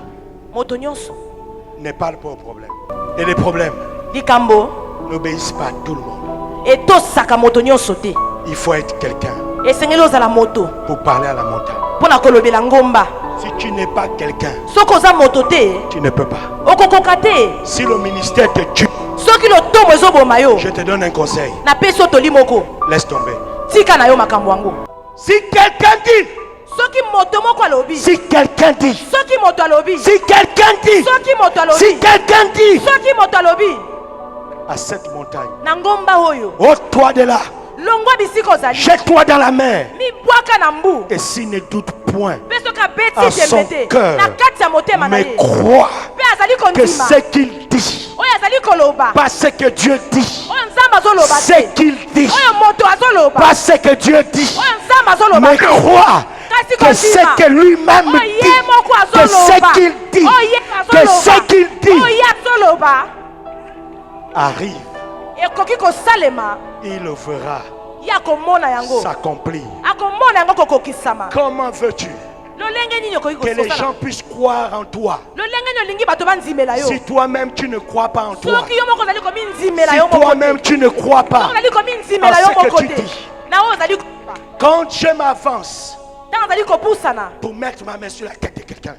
n'est pas le problème. Et les problèmes n'obéissent pas à tout le monde. Il faut être quelqu'un pour parler à la montagne. Si tu n'es pas quelqu'un, tu ne peux pas. Si le ministère te tue, je te donne un conseil: laisse tomber. Si quelqu'un dit, si quelqu'un dit, si quelqu'un dit, si quelqu'un dit à cette montagne, ôte-toi de là, jette-toi dans la mer, et s'il ne doute point à son cœur, mais crois que ce qu'il dit, pas ce que Dieu dit, ce qu'il dit, pas ce que Dieu dit, mais crois que ce que lui-même dit, que ce qu'il dit, que ce qu'il dit arrive, il le verra s'accomplir. Comment veux-tu que les gens puissent croire en toi si toi-même tu ne crois pas en toi? Si toi-même tu ne crois pas en ce que tu dis. Quand je m'avance pour mettre ma main sur la tête de quelqu'un,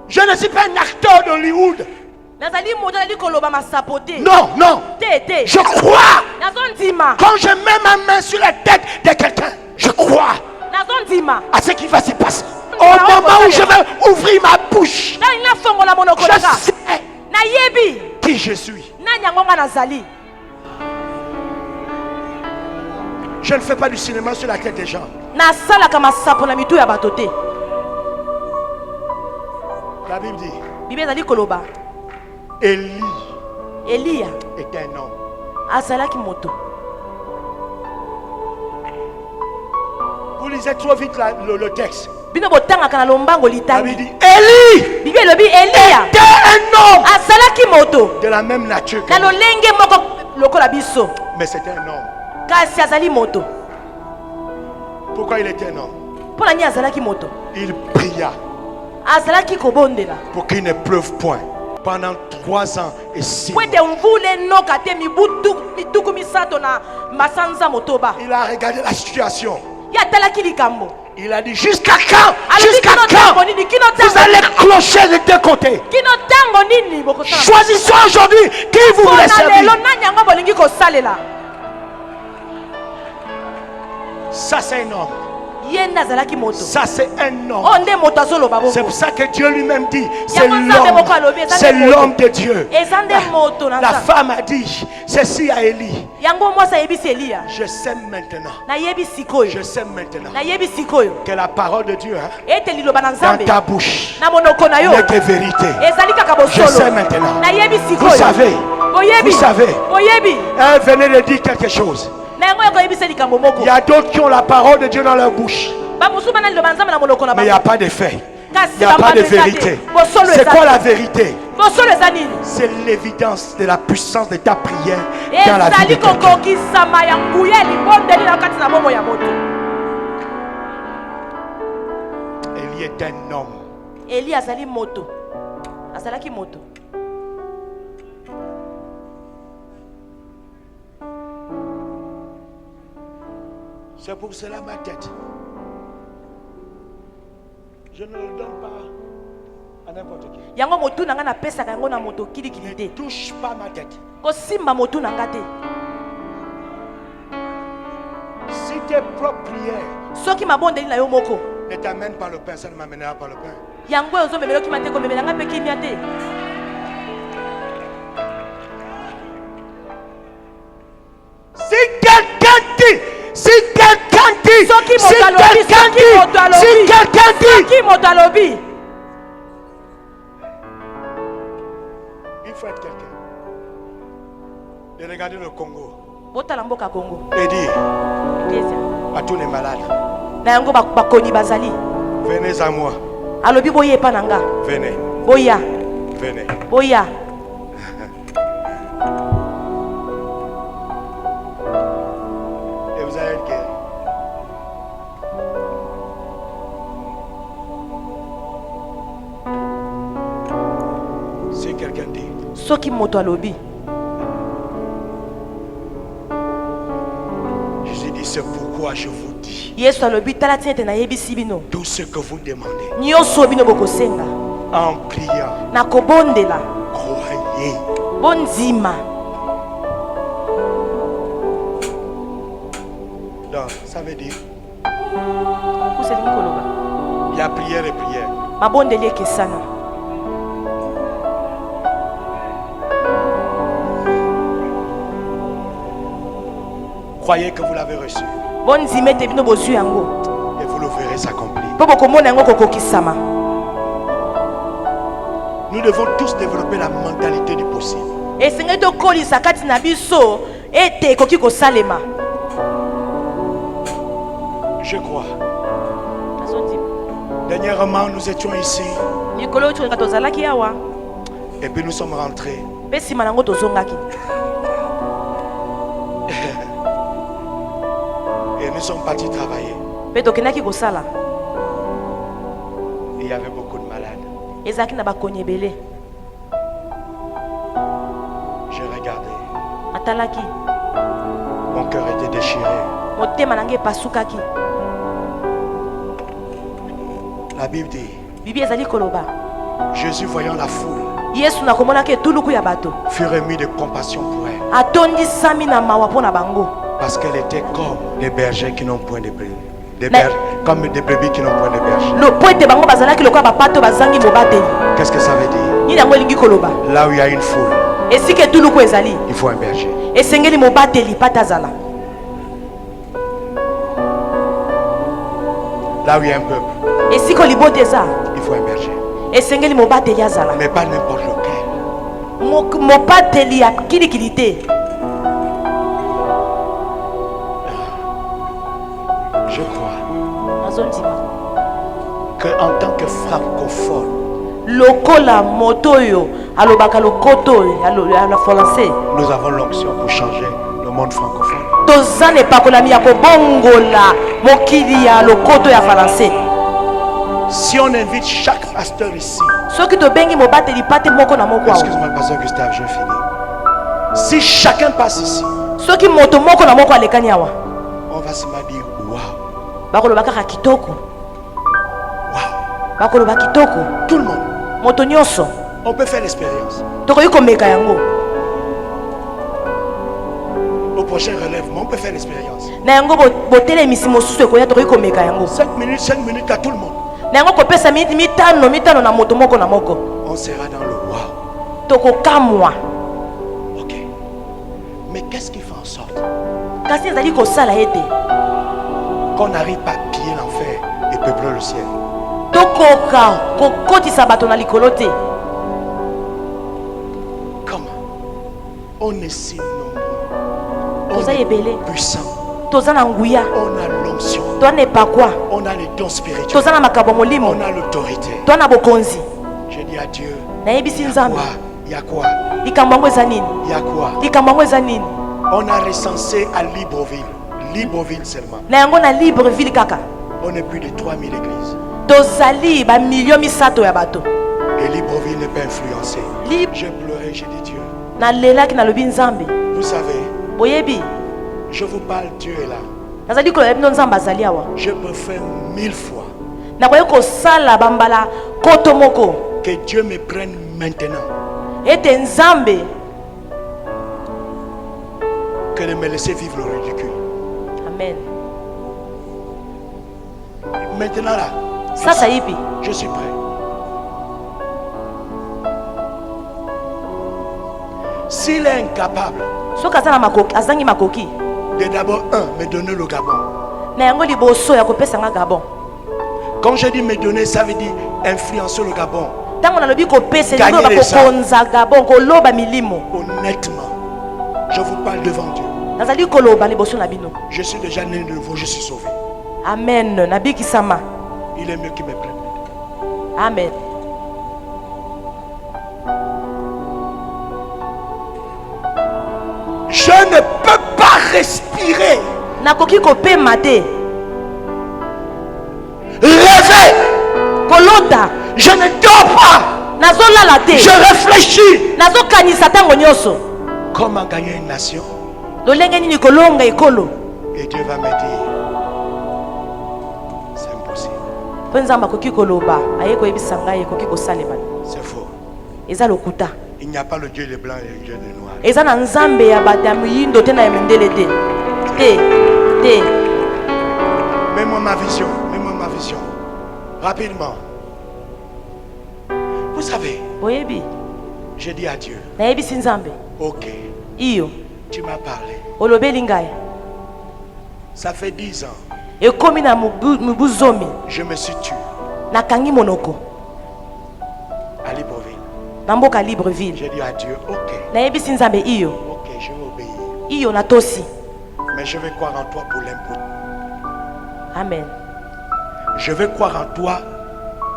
je ne suis pas un acteur d'Hollywood. Non, non. Je crois. Quand je mets ma main sur la tête de quelqu'un, je crois à ce qui va se passer. Au moment où je vais ouvrir ma bouche, je sais qui je suis. Je ne fais pas du cinéma sur la tête des gens. La Bible dit, Élie était un homme. Vous lisez trop vite le texte. La Bible dit, Élie était un homme de la même nature que nous. Mais c'était un homme. kasi azali moto. Pourquoi il était un homme? Pour la azalaki moto. Il pria azalaki kobondela pour qu'il ne pleuve point pendant 3 ans et 6 mois. Il a regardé la situation. Il a dit jusqu'à quand? Jusqu'à quand vous allez clocher des deux côtés? Choisissez aujourd'hui qui vous voulez servir. Ça c'est un homme. Ça c'est un homme. C'est pour ça que Dieu lui-même dit c'est l'homme de Dieu. La femme a dit ceci à Élie. Je sais maintenant. Je sais maintenant que la parole de Dieu dans ta bouche n'est que vérité. Je sais maintenant. Vous savez. Elle venait de dire quelque chose. Il y a d'autres qui ont la parole de Dieu dans leur bouche, mais il n'y a pas de fait. Il n'y a pas de vérité. C'est quoi la vérité? C'est l'évidence de la puissance de ta prière dans la vie de quelqu'un. Élie est un homme. Élie azali moto. Azalaki moto. C'est pour cela ma tête. Je ne le donne pas à n'importe qui. Ne touche pas ma tête. Si tes propres prières ne t'amènent pas le pain, ça ne m'amènera pas le pain. Si quelqu'un dit, il faut être quelqu'un. De regarder le Congo et dire à tous les malades, venez à moi. Venez. Venez. Et vous allez être guéri. Si quelqu'un dit, Jésus dit, c'est pourquoi je vous dis, tout ce que vous demandez en priant, croyez. Donc, ça veut dire, il y a prière et prière. Croyez que vous l'avez reçu. Et vous le verrez s'accomplir. Nous devons tous développer la mentalité du possible. Je crois. Dernièrement, nous étions ici. Et puis nous sommes rentrés. Et nous sommes partis travailler. Il y avait beaucoup de malades. J'ai regardé. Mon cœur était déchiré. La Bible dit, Jésus voyant la foule, fut ému de compassion pour elle. Parce qu'elle était comme des bergers qui n'ont point de brebis. Comme des brebis qui n'ont point de berger. Qu'est-ce que ça veut dire? Là où il y a une foule, il faut un berger. Là où il y a un peuple, il faut un berger. Mais pas n'importe lequel. Je crois que en tant que francophone, nous avons l'onction pour changer le monde francophone. tozane pakolami ya kobongola mokili ya lokoto ya français. Si on invite chaque pasteur ici. Excuse-moi, pasteur Gustave, je finis. Si chacun passe ici, on va se dire waouh. Tout le monde. On peut faire l'expérience. Au prochain relèvement, on peut faire l'expérience. 5 minutes à tout le monde. On sera dans le waouh. Ok. Mais qu'est-ce qui fait en sorte qu'on n'arrive pas à piller l'enfer et peupler le ciel? Comment? On est si nombreux. On est puissant. On a l'onction. On a les dons spirituels. On a l'autorité. Je dis à Dieu, il y a quoi? On a recensé à Libreville. Libreville seulement. On est plus de 3000 églises. Et Libreville n'est pas influencé. J'ai pleuré, j'ai dit Dieu. Vous savez, je vous parle, Dieu est là. Je préfère 1000 fois que Dieu me prenne maintenant que de me laisser vivre le ridicule. Amen. Maintenant là, je suis prêt. S'il est incapable de d'abord me donner le Gabon. Quand je dis me donner, ça veut dire influencer le Gabon. Honnêtement, je vous parle devant Dieu. Je suis déjà né de nouveau, je suis sauvé. Amen. Il est mieux qu'il me prenne. Amen. Je ne peux pas respirer. Rêver. Je ne dors pas. Je réfléchis. Comment gagner une nation? Et Dieu va me dire, c'est impossible. C'est faux. Il n'y a pas le Dieu des blancs et le Dieu des noirs. Mets-moi ma vision. Mets-moi ma vision. Rapidement. Vous savez, j'ai dit à Dieu, ok, tu m'as parlé. Ça fait 10 ans. Je me suis tué à Libreville. J'ai dit à Dieu, ok, ok, je vais obéir. Mais je vais croire en toi pour l'impôt. Amen. Je vais croire en toi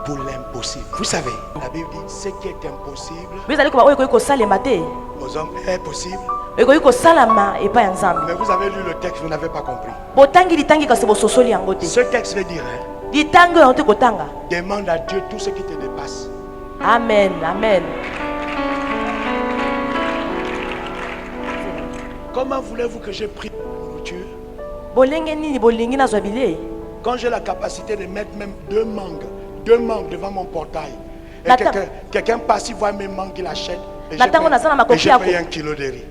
pour l'impossible. Vous savez, la Bible dit ce qui est impossible aux hommes est possible. Mais vous avez lu le texte, vous n'avez pas compris. Ce texte veut dire, demande à Dieu tout ce qui te dépasse. Amen. Amen. Comment voulez-vous que je prie pour Dieu? Quand j'ai la capacité de mettre même deux mangues devant mon portail, et quelqu'un passe, il voit mes mangues, il achète. Et je paye 1 kilo de riz.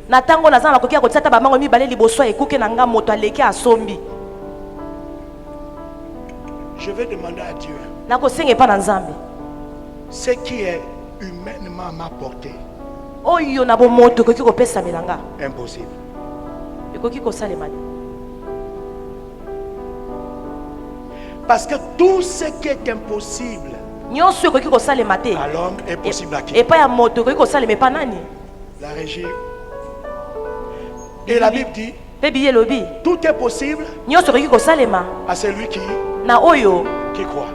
Je vais demander à Dieu ce qui est humainement à ma portée. Impossible. Parce que tout ce qui est impossible à l'homme est possible à qui? La régie. Et la Bible dit, tout est possible à celui qui croit.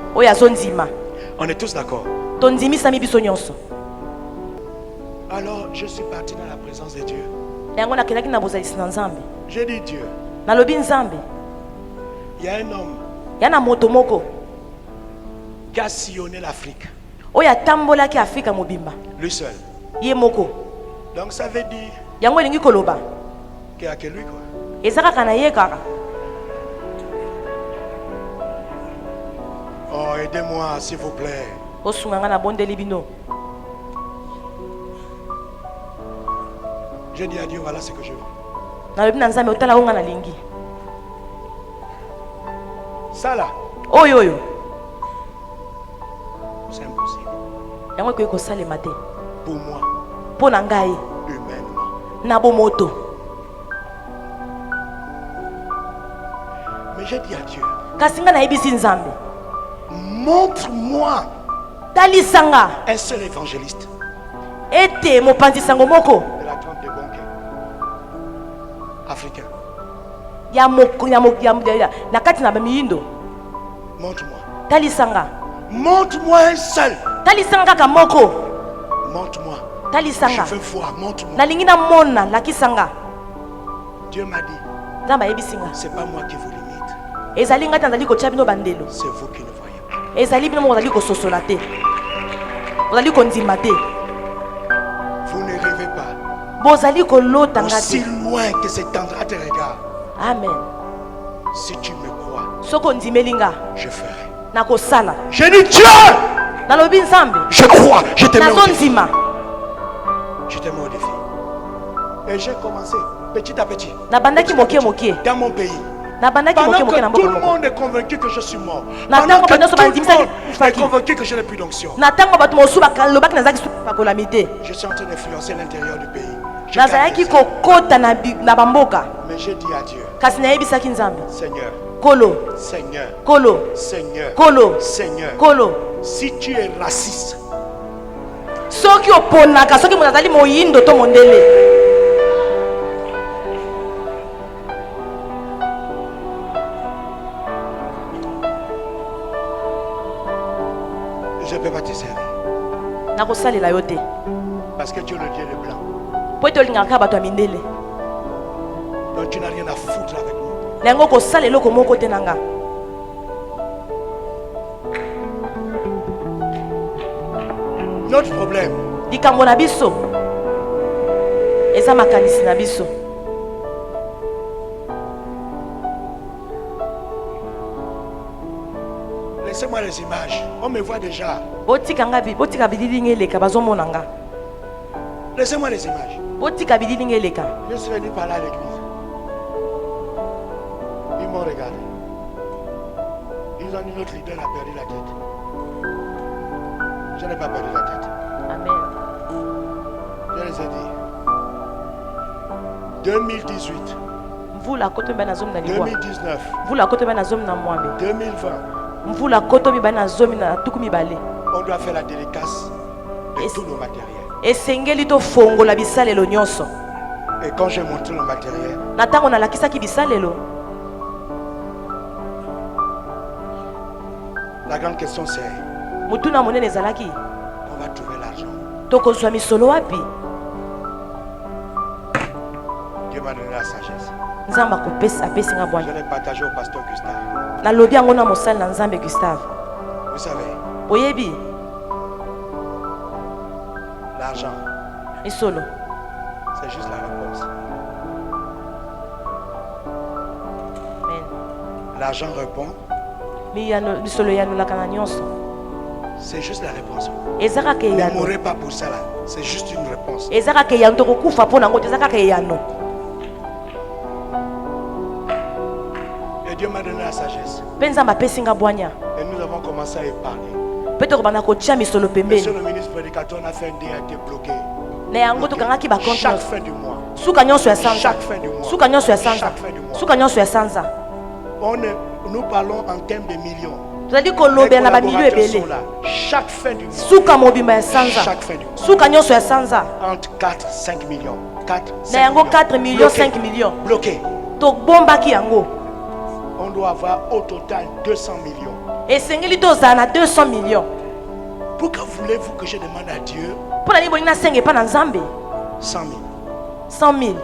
On est tous d'accord. Alors je suis parti dans la présence de Dieu. J'ai dit Dieu, nalobi nzambe. Il y a un homme Yana moto moko qui a sillonné l'Afrique. Oya tambola ki Afrika mobimba. Lui seul. Ye moko. Donc ça veut dire yango elingi koloba qu'il y a que lui quoi. Ezaka kana ye kaka. Oh, aidez-moi s'il vous plaît. Osunganga na bondeli bino. Je dis à Dieu, voilà ce que je veux. Nalobi na nzambe otala onga na lingi. Ça là. Oyo oyo. C'est impossible. Yango ko kosalema te. Pour moi. Po na ngai. Humainement. Na bomoto. Mais j'ai dit à Dieu. Kasinga na yebisi nzambe. Montre-moi. Talisanga. Un seul évangéliste. Ete mopanzi sango moko. De la trempe de Bonke. Africain. Na kati na bamiyindo. Montre-moi. Talisanga. Montre-moi un seul. Talisanga kaka moko. Montre-moi. Talisanga. Je veux voir, montre-moi. Na lingi na mona lakisanga. Dieu m'a dit. Nzamba yebisinga. C'est pas moi qui vous limite. Ezali ngata ndali ko chabino bandelo. C'est vous qui ne voyez pas. Ezali bino mo ndali ko sosola te. Ndali ko ndima te. Vous ne rêvez pas. Bozali ko lota ngati. Aussi loin que s'étendra tes regards. Amen. Si tu me crois, soko ndimelinga je ferai. Nakosala. Je dis Dieu. Nalobi nzambe. Je crois, je te mets au défi. Nazonzima. Je te mets au défi. Et j'ai commencé petit à petit. Nabandaki mokie mokie. Dans mon pays. Nabandaki mokie mokie na Pendant que tout le mboko. monde est convaincu que je suis mort. Na Pendant tango que banyoso tout le bandimisa monde est ki convaincu que je n'ai plus d'onction. Na tango batu mosuba kalobaki nazaki pakolamité. Je suis en train d'influencer l'intérieur du pays. Je Nazalaki gagne des kokota na bamboka. Mais j'ai dit à Dieu. Kasi nayebisaki nzambe. Seigneur. Kolo. Seigneur. Kolo. Seigneur. Kolo. Seigneur. Kolo. Si tu es raciste. Soki oponaka soki moto azali moyindo to mondele. Je ne peux pas te servir. Nakosalela yo te. Parce que tu es le Dieu de blanc. Po ete olingaka bato ya mindele. Donc tu n'as rien à foutre avec moi. Nango kosala eloko moko te nanga. Notre problème. Likambo na biso. Eza makanisi na biso. Laissez-moi les images. On me voit déjà. Botika bidilinga eleka bazomona nga. Laissez-moi les images. Botika bidilinga eleka. Je suis venu parler à l'église. Ils m'ont regardé. Ils ont dit notre leader a perdu la tête. Je n'ai pas perdu la tête. Amen. Je les ai dit. 2018. Mvula koto mba na zomi na liwa. 2019. Mvula koto mba na zomi na mwambe. 2020. Mvula koto mi na zomi na tuku mibale. On doit faire la dédicace de tous nos matériels. Esengeli to fongola bisalelo nyonso. Et quand j'ai montré le matériel, na tango nalakisaki bisalelo, la grande question c'est mutuna monene ezalaki on va trouver l'argent. tokozwa misolo wapi? Dieu m'a donné la sagesse. Nzamba kopesa apesi nga Je bwanya. l'ai partagé au pasteur Gustave. Nalobi yango na mosali na Nzambe Gustave. Vous savez, Oyebi l'argent, misolo c'est juste la réponse. amen. L'argent répond, Misolo yanolaka na nyonso c'est juste la réponse. ezaka ke Ne yano, mourrez pas pour ça là, c'est juste une réponse. ezaka ke yano tokokufa mpo nango te, ezaka ke yano. Et Dieu m'a donné la sagesse. Mpe Nzambe apesi nga bwanya Et nous avons commencé à épargner. mpe tokobanda kotia misolo Monsieur pembeni le ministre prédicateur, on a fait un DAT bloqué. na yango tokangaki bakonte Chaque nyonso fin du mois. suka nyonso ya sanza, Chaque fin du mois. suka nyonso ya sanza, Chaque fin du mois. suka nyonso ya sanza. Nous parlons en termes de millions. tozali Les kolobela na bamilio collaborateurs sont ebele là. Chaque fin du mois. suka mobimba ya sanza, Chaque fin du mois. suka nyonso ya sanza Entre 4 et 5 millions. 4, na 5 yango 4 millions Bloqué. 5 millions Bloqué. tobombaki yango. On doit avoir au total 200 millions. Esengeli tozala na 200 millions. Pourquoi voulez-vous que je demande à Dieu mpo na nini bolingi nasenga epa na Nzambe 100 000? 100 000?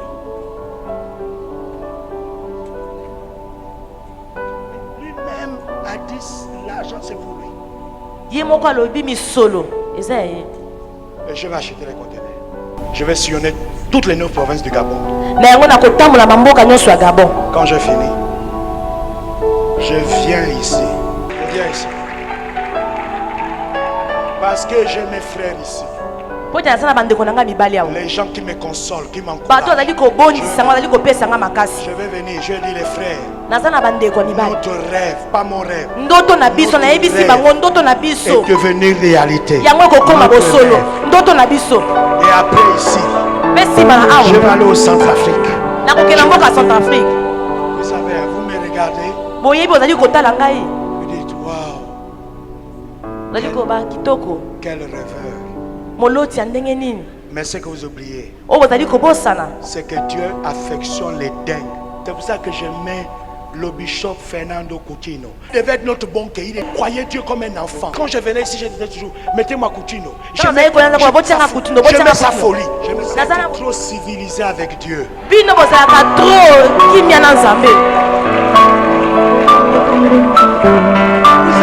Et je vais acheter les conteneurs. Je vais sillonner toutes les 9 provinces du Gabon. Quand j'ai fini, je viens ici. Je viens ici. Parce que j'ai mes frères ici. Les gens qui me consolent, qui m'encouragent. Je vais venir, je dis les frères. Notre rêve, pas mon rêve. Notre rêve est devenu réalité. Et après ici, je vais aller au Centrafrique. Vous savez, vous me regardez. Vous dites, waouh. Quel rêveur. Mais ce que vous oubliez, c'est que Dieu affectionne les dingues. C'est pour ça que je mets le bishop Fernando Coutinho. Il devait être notre bon cœur. Il croyait Dieu comme un enfant. Quand je venais ici, je disais toujours, mettez-moi Coutinho. Je mets sa folie. Je me sens trop civilisé avec Dieu. Vous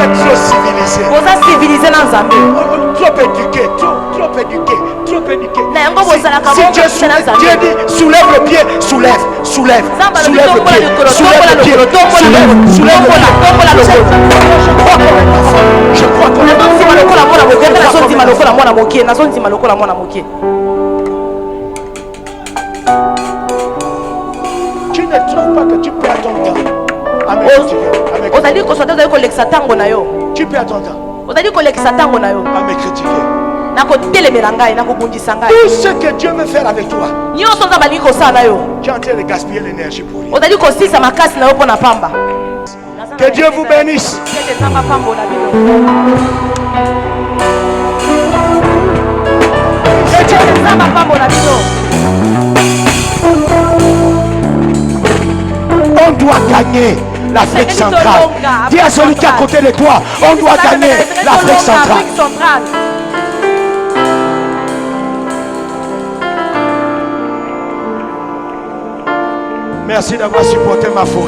êtes trop civilisé. Trop éduqué, trop éduqué. Si Dieu dit soulève le pied, soulève le pied, soulève le pied. Je crois qu'on est tu ne trouves pas que tu perds ton temps à me critiquer? Tu perds ton temps à me critiquer. Tout ce que Dieu veut faire avec toi, tu es en train de gaspiller l'énergie pour rien. Que Dieu vous bénisse. On doit gagner l'Afrique centrale. Dis à celui qui est à côté de toi, on doit gagner l'Afrique centrale. Merci d'avoir supporté ma folie.